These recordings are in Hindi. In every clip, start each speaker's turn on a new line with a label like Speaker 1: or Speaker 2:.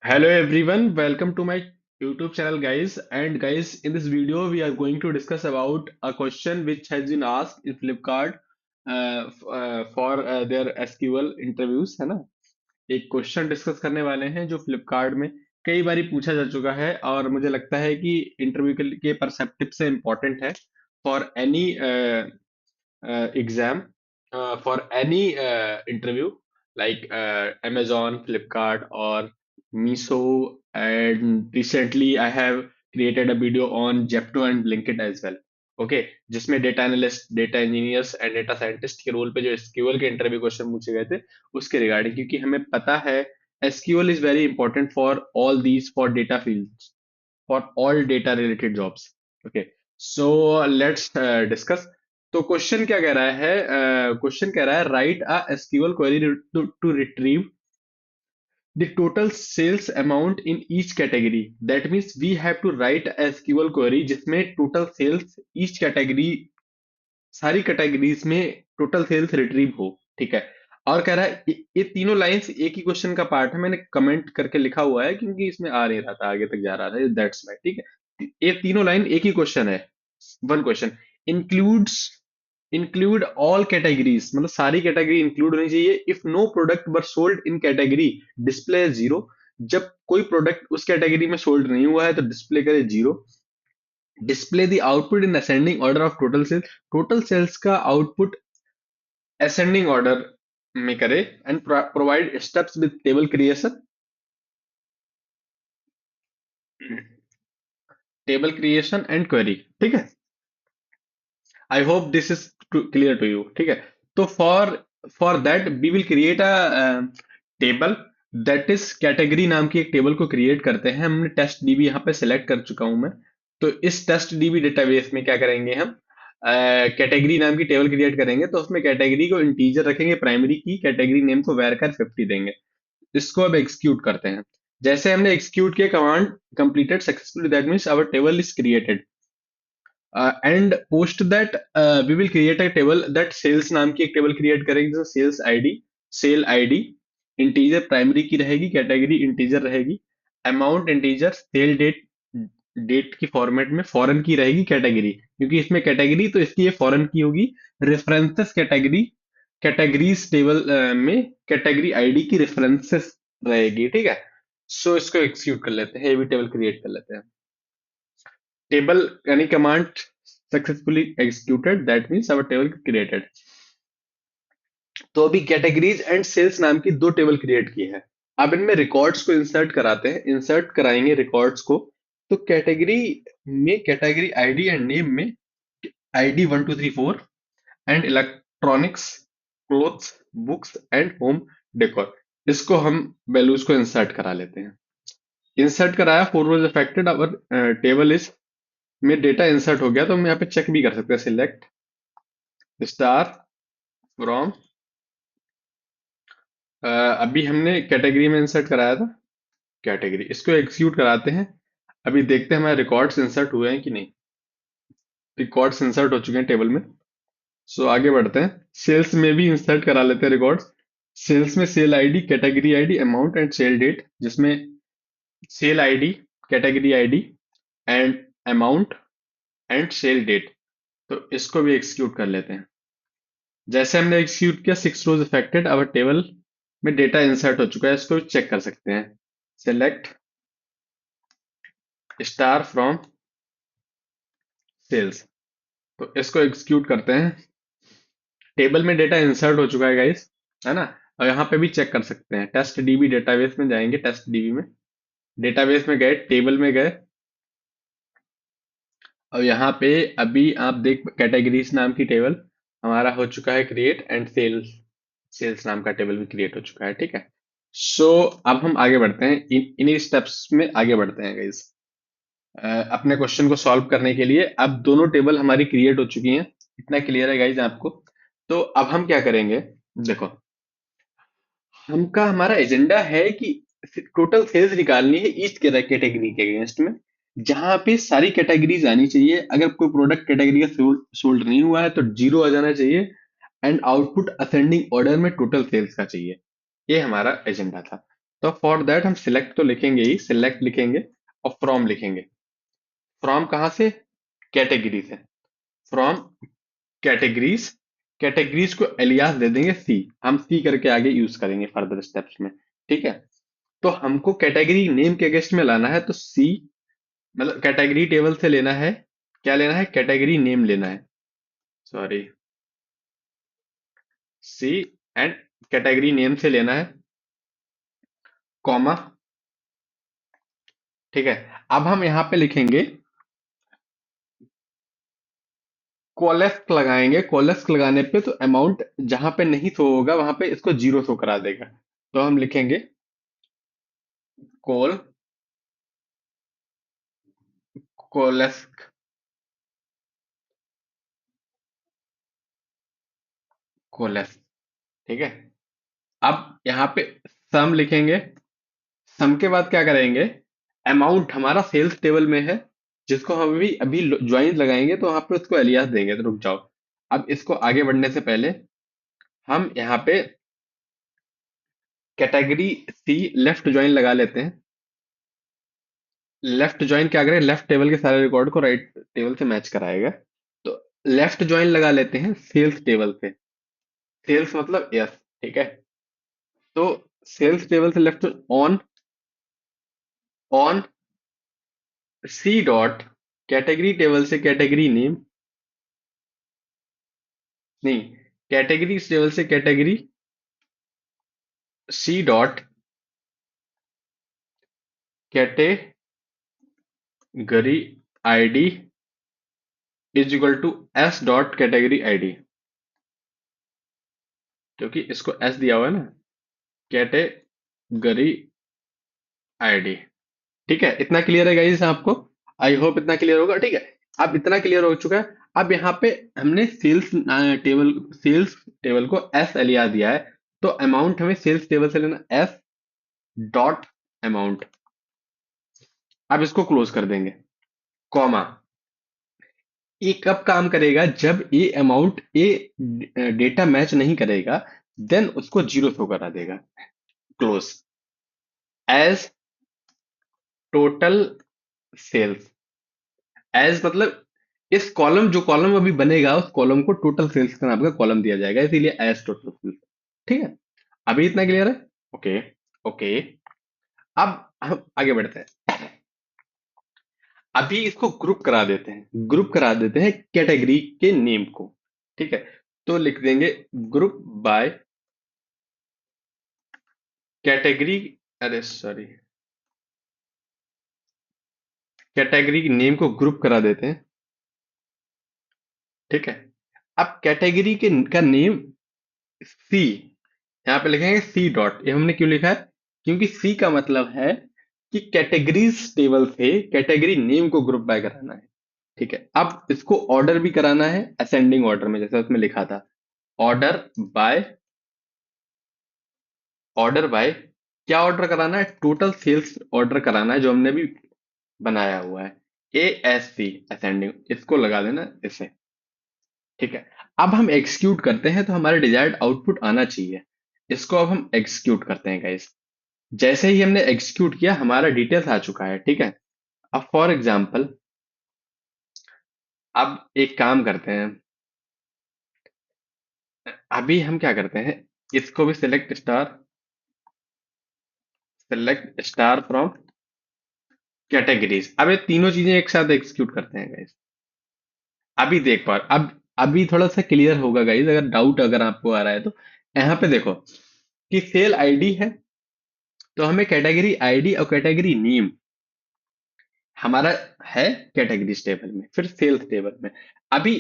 Speaker 1: Hello everyone, welcome to my YouTube channel guys. And guys, in this video we are going to discuss about a question which has been asked in Flipkart for their SQL interviews, है ना? एक क्वेश्चन डिस्कस करने वाले हैं जो फ्लिपकार्ट में कई बारी पूछा जा चुका है और मुझे लगता है कि इंटरव्यू के परस्पेक्टिव से इम्पोर्टेंट है for any exam for any interview like Amazon, Flipkart, or Miso. And recently, I have created a video on Zepto and Blinkit as well. Okay जिसमें data analyst data engineers and data scientist के रोल पे जो एसक्यूएल के इंटरव्यू क्वेश्चन पूछे गए थे उसके रिगार्डिंग क्योंकि हमें पता है SQL is very important for all these for data fields for all data related jobs. Okay, so let's discuss. तो क्वेश्चन क्या कह रहा है? क्वेश्चन कह रहा है write a SQL query to retrieve the total sales amount in each category. That means we have to write a SQL query जिसमें total sales each category सारी कैटेगरीज में टोटल सेल्स रिट्रीव हो। ठीक है। और कह रहा है ये तीनों लाइंस एक ही क्वेश्चन का पार्ट है, मैंने कमेंट करके लिखा हुआ है क्योंकि इसमें आ नहीं रहा था, आगे तक जा रहा था, दैट्स वाई। ठीक है, ये तीनों लाइन एक ही क्वेश्चन है। One question includes include all categories, मतलब सारी कैटेगरी इंक्लूड होनी चाहिए। If no product were sold in category display zero, जब कोई प्रोडक्ट उस कैटेगरी में सोल्ड नहीं हुआ है तो डिस्प्ले करे zero. Display the output in ascending order of total sales, total sales का आउटपुट असेंडिंग ऑर्डर में करे। And provide steps with table creation, table creation and query. ठीक है, I hope this is clear to you. ठीक है, तो for for that we will create a table that is category नाम की एक टेबल को क्रिएट करते हैं। हमने टेस्ट डीबी यहाँ पे सिलेक्ट कर चुका हूं मैं। तो इस टेस्ट डीबी डेटाबेस में क्या करेंगे हम? कैटेगरी नाम की टेबल क्रिएट करेंगे, तो उसमें कैटेगरी को इंटीजर रखेंगे, प्राइमरी की कैटेगरी नेम को वैरकर 50 देंगे। इसको अब एग्जीक्यूट करते हैं। जैसे हमने एग्जीक्यूट किया, command completed successfully, that means our table is created. And post that we will create a table that sales नाम की एक टेबल क्रिएट करेंगे, जैसे sales ID, sale ID integer primary key रहेगी, कैटेगरी इंटीजर रहेगी, amount integer, sale date date की फॉर्मेट में फॉरेन की रहेगी, कैटेगरी क्योंकि इसमें कैटेगरी तो इसकी ये फॉरेन की होगी। रेफरेंसेस कैटेगरी, कैटेगरीज टेबल में कैटेगरी आईडी की रेफरेंसेस रहेगी। ठीक है, सो इसको एक्सिक्यूट कर लेते हैं, ये भी टेबल क्रिएट कर लेते हैं। टेबल यानी command successfully executed, that means our table created. तो अभी कैटेगरीज एंड सेल्स नाम की दो टेबल क्रिएट की है। अब इनमें रिकॉर्ड्स को इंसर्ट कराते हैं, इंसर्ट कराएंगे रिकॉर्ड्स को। तो कैटेगरी में कैटेगरी आईडी एंड नेम में ID 1 2 3 4 and electronics, clothes, books and home decor, इसको हम वैल्यूज को इंसर्ट करा लेते हैं। इंसर्ट कराया, four rows affected, our table is में डेटा इंसर्ट हो गया। तो हम यहाँ पे चेक भी कर सकते हैं, सिलेक्ट स्टार फ्रॉम, अभी हमने कैटेगरी में इंसर्ट कराया था कैटेगरी, इसको एग्जीक्यूट कराते हैं। अभी देखते हैं हमारे रिकॉर्ड्स इंसर्ट हुए हैं कि नहीं। रिकॉर्ड्स इंसर्ट हो चुके हैं टेबल में। सो आगे बढ़ते हैं, सेल्स में भी इंसर्ट करा लेते हैं रिकॉर्ड्स। सेल्स में sale ID, category ID, amount and sale date, जिसमें sale ID, category ID and amount and sale date. तो इसको भी एग्जीक्यूट कर लेते हैं। जैसे हमने एग्जीक्यूट किया, 6 रोज अफेक्टेड, अवर टेबल में डेटा इंसर्ट हो चुका है, इसको चेक कर सकते हैं। सेलेक्ट स्टार फ्रॉम सेल्स, तो इसको एग्जीक्यूट करते हैं। टेबल में डेटा इंसर्ट हो चुका है गाइस, है ना? और यहाँ पे भी चेक कर सकते हैं, टेस्ट डीबी डेटाबेस में जाएंगे, टेस्ट डीबी में डेटाबेस में गए, टेबल में गए, और यहाँ पे अभी आप देख कैटेगरीज नाम की टेबल हमारा हो चुका है क्रिएट, एंड सेल्स, सेल्स नाम का टेबल भी क्रिएट हो चुका है। ठीक है, सो अब हम आगे बढ़ते हैं, इन्हीं स्टेप्स में आगे बढ़ते हैं गाइस। अपने क्वेश्चन को सॉल्व करने के लिए अब दोनों टेबल हमारी क्रिएट हो चुकी हैं, इतना क्लियर है गाइज आपको? तो अब हम क्या करेंगे, देखो, हमका हमारा एजेंडा है कि टोटल सेल्स निकालनी है ईच कैटेगरी के अगेंस्ट में, जहां पे सारी कैटेगरीज आनी चाहिए। अगर कोई प्रोडक्ट कैटेगरी का सोल्ड नहीं हुआ है तो जीरो आ जाना चाहिए, एंड आउटपुट असेंडिंग ऑर्डर में टोटल सेल्स का चाहिए। ये हमारा एजेंडा था। तो फॉर दैट हम सिलेक्ट तो लिखेंगे ही, सिलेक्ट लिखेंगे और फ्रॉम लिखेंगे। फ्रॉम कहाँ से? कैटेगरी से। फ्रॉम कैटेगरीज, कैटेगरीज को एलियास दे देंगे सी, हम सी करके आगे यूज करेंगे फर्दर स्टेप्स में। ठीक है, तो हमको कैटेगरी नेम के अगेंस्ट में लाना है, तो सी, मतलब कैटेगरी टेबल से लेना है, क्या लेना है? कैटेगरी नेम लेना है, sorry, C and category name से लेना है, कॉमा। ठीक है, अब हम यहाँ पे लिखेंगे कोलेस्क लगाएंगे। कोलेस्क लगाने पे तो अमाउंट जहां पे नहीं शो होगा वहां पे इसको जीरो शो करा देगा। तो हम लिखेंगे कोल कोलेस्क, कोलेस्क। ठीक है, अब यहाँ पे सम लिखेंगे। सम के बाद क्या करेंगे? अमाउंट हमारा सेल्स टेबल में है, जिसको हम अभी अभी ज्वाइन लगाएंगे तो वहां पे उसको एलियास देंगे। तो रुक जाओ, अब इसको आगे बढ़ने से पहले हम यहाँ पे कैटेगरी सी लेफ्ट ज्वाइन लगा लेते हैं। लेफ्ट ज्वाइन क्या करें? लेफ्ट टेबल के सारे रिकॉर्ड को राइट टेबल से मैच कराएगा। तो लेफ्ट ज्वाइन लगा लेते हैं सेल्स टेबल से। सेल्स मतलब यस। ठीक है, तो सेल्स टेबल से left on, on C dot category table से कैटेगरी नेम, नहीं, कैटेगरी टेबल से category, C dot category ID is equal to S dot category ID, क्योंकि इसको एस दिया हुआ है ना, कैटेगरी आईडी। ठीक है, इतना क्लियर है गाइस आपको? आई होप इतना क्लियर होगा। ठीक है, अब इतना क्लियर हो चुका है। अब यहाँ पे हमने सेल्स टेबल, सेल्स टेबल को एस एलिया दिया है, तो अमाउंट हमें सेल्स टेबल से लेना, एस डॉट अमाउंट। अब इसको क्लोज कर देंगे, कॉमा। ये कब काम करेगा? जब ये अमाउंट ये डेटा मैच नहीं करेगा, देन उसको जीरो शो करा देगा। Close, as total sales. As मतलब इस कॉलम, जो कॉलम अभी बनेगा उस कॉलम को टोटल सेल्स का नाम का कॉलम दिया जाएगा, इसीलिए एज टोटल सेल्स। ठीक है, अभी इतना क्लियर है? Okay, okay. अब हम आगे बढ़ते हैं। अभी इसको ग्रुप करा देते हैं, ग्रुप करा देते हैं कैटेगरी के नेम को। ठीक है, तो लिख देंगे ग्रुप बाय कैटेगरी, अरे सॉरी, कैटेगरी नेम को ग्रुप करा देते हैं। ठीक है, अब कैटेगरी के का नेम सी, यहाँ पे लिखेंगे सी डॉट। ये हमने क्यों लिखा है? क्योंकि सी का मतलब है कि कैटेगरीज टेबल से कैटेगरी नेम को ग्रुप बाय कराना है। ठीक है, अब इसको ऑर्डर भी कराना है असेंडिंग ऑर्डर में, जैसे उसमें लिखा था ऑर्डर बाय, ऑर्डर बाय क्या ऑर्डर कराना है? टोटल सेल्स ऑर्डर कराना है, जो हमने भी बनाया हुआ है, ए एस सी असेंडिंग, इसको लगा देना इसे। ठीक है, अब हम एग्जीक्यूट करते हैं तो हमारे डिजायर्ड आउटपुट आना चाहिए। इसको अब हम एग्जीक्यूट करते हैं गाइस। जैसे ही हमने एग्जीक्यूट किया हमारा डिटेल्स आ चुका है। ठीक है, अब फॉर एग्जांपल, अब एक काम करते हैं, अभी हम क्या करते हैं, इसको भी select star, select star from categories. अब ये तीनों चीजें एक साथ एग्जीक्यूट करते हैं गाइस। अभी देख पा, अब अभी थोड़ा सा क्लियर होगा गाइस, अगर डाउट अगर आपको आ रहा है तो। यहाँ पे देखो कि सेल आईडी है, तो हमें कैटेगरी आईडी और कैटेगरी नेम हमारा है कैटेगरीज टेबल में, फिर सेल्स टेबल में। अभी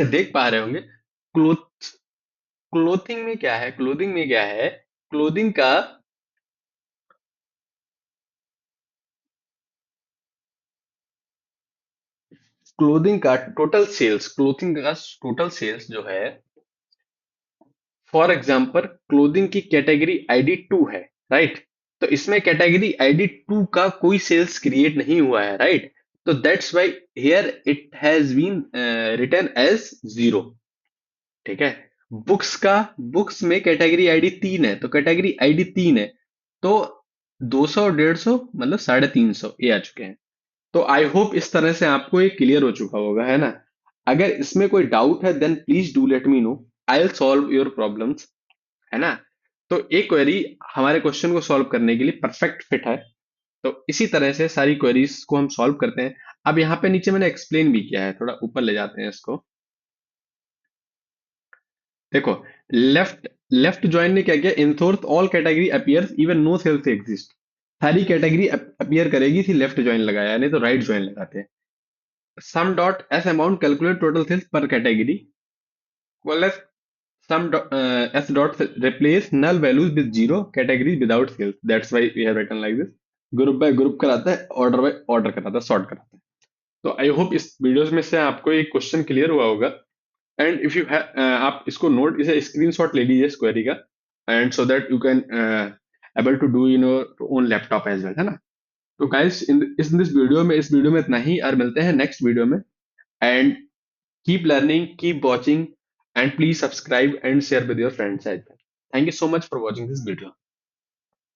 Speaker 1: देख पा रहे होंगे क्लोथ, क्लोथिंग में क्या है, क्लोथिंग में क्या है, क्लोथिंग का, क्लोथिंग का टोटल सेल्स, क्लोथिंग का टोटल सेल्स जो है, फॉर एग्जांपल क्लोथिंग की कैटेगरी आईडी 2 है, राइट? तो इसमें कैटेगरी आईडी 2 का कोई सेल्स क्रिएट नहीं हुआ है, राइट? तो that's why here it has been written as zero. ठीक है, बुक्स का, बुक्स में कैटेगरी आईडी 3 है, तो कैटेगरी आईडी 3 है, तो 200 और 150 मतलब 350 ये आ चुके हैं। तो आई होप इस तरह से आपको ये क्लियर हो चुका होगा, है ना। अगर इसमें कोई डाउट है then please do let me know, I will solve your problems, है ना। तो ये क्वेरी हमारे क्वेश्चन को सॉल्व करने के लिए परफेक्ट फिट है। तो इसी तरह से सारी क्वेरीज को हम सॉल्व करते हैं। अब यहाँ पे नीचे मैंने एक्सप्लेन भी किया है, थोड़ा ऊपर ले जाते हैं इसको। देखो, लेफ्ट लेफ्ट जॉइन ने क्या किया, ensures all category appears even no sales exist. सारी कैटेगरी अपीयर करेगी थी लेफ्ट ज्वाइन लगाया, नहीं तो राइट ज्वाइन लगाते हैं। Sum dot S amount calculate total sales per category, well sum s dot replace null values with zero categories without sales, that's why we have written like this। Group by group कराता है, ऑर्डर बाय ऑर्डर कराता है, सॉर्ट कराता है। तो आई होप इस वीडियोस में से आपको एक क्वेश्चन क्लियर हुआ होगा। एंड इफ यू आप इसको नोट, इसे स्क्रीनशॉट ले लीजिए इस क्वेरी का, and so that you can able to do in your own laptop as well, है ना। तो गाइस इन दिस वीडियो में, इस वीडियो में इतना ही, और मिलते हैं नेक्स्ट वीडियो में। And keep learning, keep watching, and please subscribe and share with your friends as well। Thank you so much for watching this video।